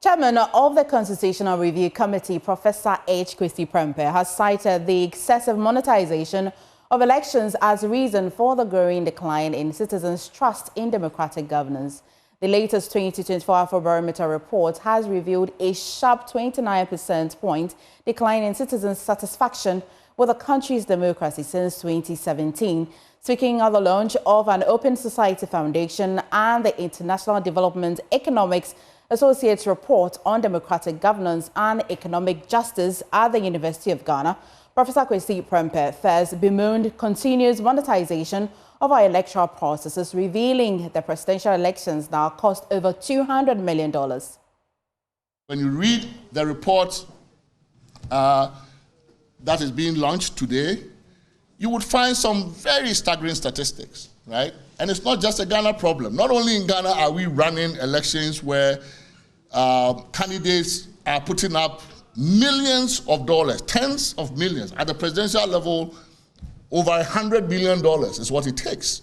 Chairman of the Constitutional Review Committee, Professor Prempeh, has cited the excessive monetization of elections as a reason for the growing decline in citizens' trust in democratic governance. The latest 2024 Afrobarometer report has revealed a sharp 29% point decline in citizens' satisfaction with the country's democracy since 2017. Speaking at the launch of an Open Society Foundation and the International Development Economics Associates report on democratic governance and economic justice at the University of Ghana, Professor Prempeh first bemoaned continuous monetization of our electoral processes, revealing the presidential elections now cost over $200 million. When you read the report that is being launched today, you would find some very staggering statistics, right? And it's not just a Ghana problem. Not only in Ghana are we running elections where candidates are putting up millions of dollars, tens of millions. At the presidential level, over $100 million is what it takes.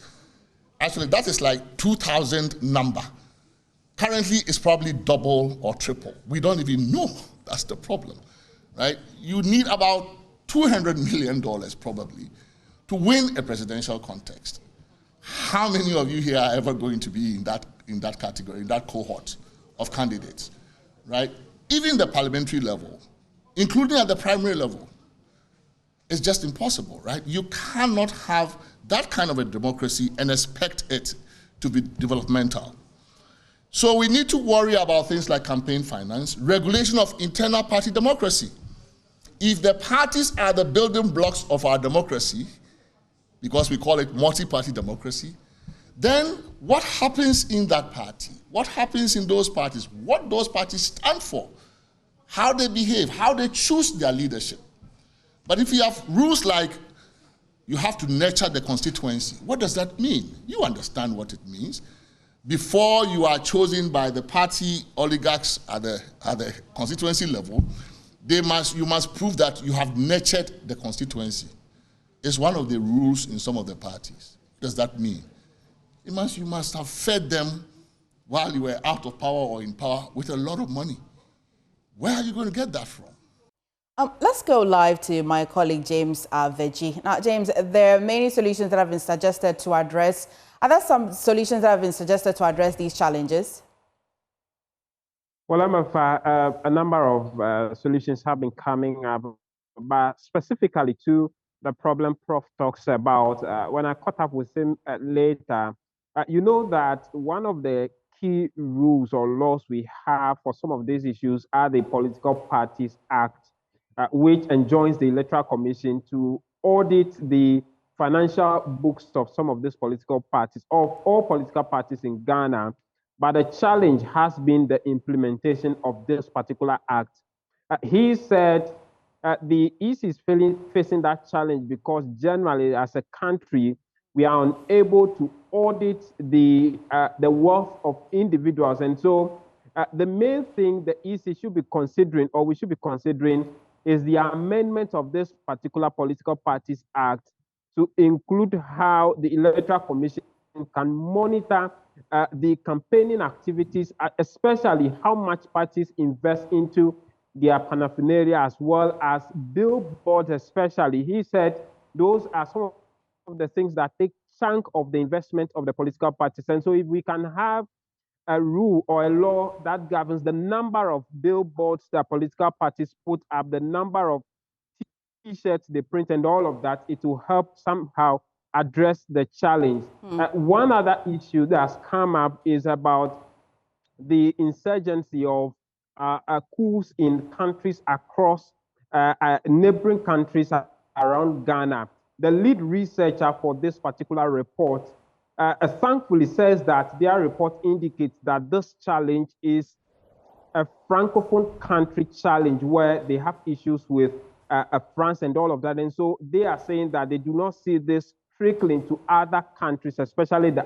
Actually, that is like 2,000 number. Currently, it's probably double or triple. We don't even know. That's the problem, right? You need about $200 million probably to win a presidential contest. How many of you here are ever going to be in that category, in that cohort of candidates, right? Even the parliamentary level, including at the primary level, it's just impossible, right? You cannot have that kind of a democracy and expect it to be developmental. So we need to worry about things like campaign finance, regulation of internal party democracy. If the parties are the building blocks of our democracy, because we call it multi-party democracy, then what happens in that party? What happens in those parties? What those parties stand for? How they behave, how they choose their leadership. But if you have rules like you have to nurture the constituency, what does that mean? You understand what it means. Before you are chosen by the party oligarchs at the constituency level, you must prove that you have nurtured the constituency. It's one of the rules in some of the parties. What does that mean? You must have fed them while you were out of power or in power with a lot of money. Where are you going to get that from? Let's go live to my colleague James Veji. Now, James, there are many solutions that have been suggested to address. Are there some solutions that have been suggested to address these challenges? Well, a number of solutions have been coming up, but specifically to the problem Prof talks about. When I caught up with him later, you know that one of the key rules or laws we have for some of these issues are the Political Parties Act, which enjoins the Electoral Commission to audit the financial books of some of these political parties, of all political parties in Ghana. But the challenge has been the implementation of this particular act. He said the EC is facing that challenge because generally, as a country, we are unable to audit the wealth of individuals. And so the main thing the EC should be considering, or we should be considering, is the amendment of this particular Political Parties Act to include how the Electoral Commission can monitor the campaigning activities, especially how much parties invest into their paraphernalia, as well as billboards especially. He said those are some of the things that take chunk of the investment of the political parties. And so if we can have a rule or a law that governs the number of billboards that political parties put up, the number of T-shirts they print and all of that, it will help somehow address the challenge. One other issue that's come up is about the insurgency of coups in countries across neighboring countries around Ghana. The lead researcher for this particular report thankfully says that their report indicates that this challenge is a Francophone country challenge where they have issues with France and all of that. And so they are saying that they do not see this trickling to other countries, especially the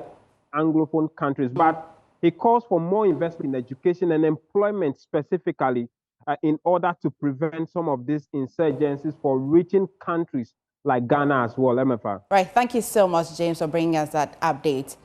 Anglophone countries. But he calls for more investment in education and employment specifically in order to prevent some of these insurgencies for reaching countries like Ghana as well. MFR. Right. Thank you so much, James, for bringing us that update.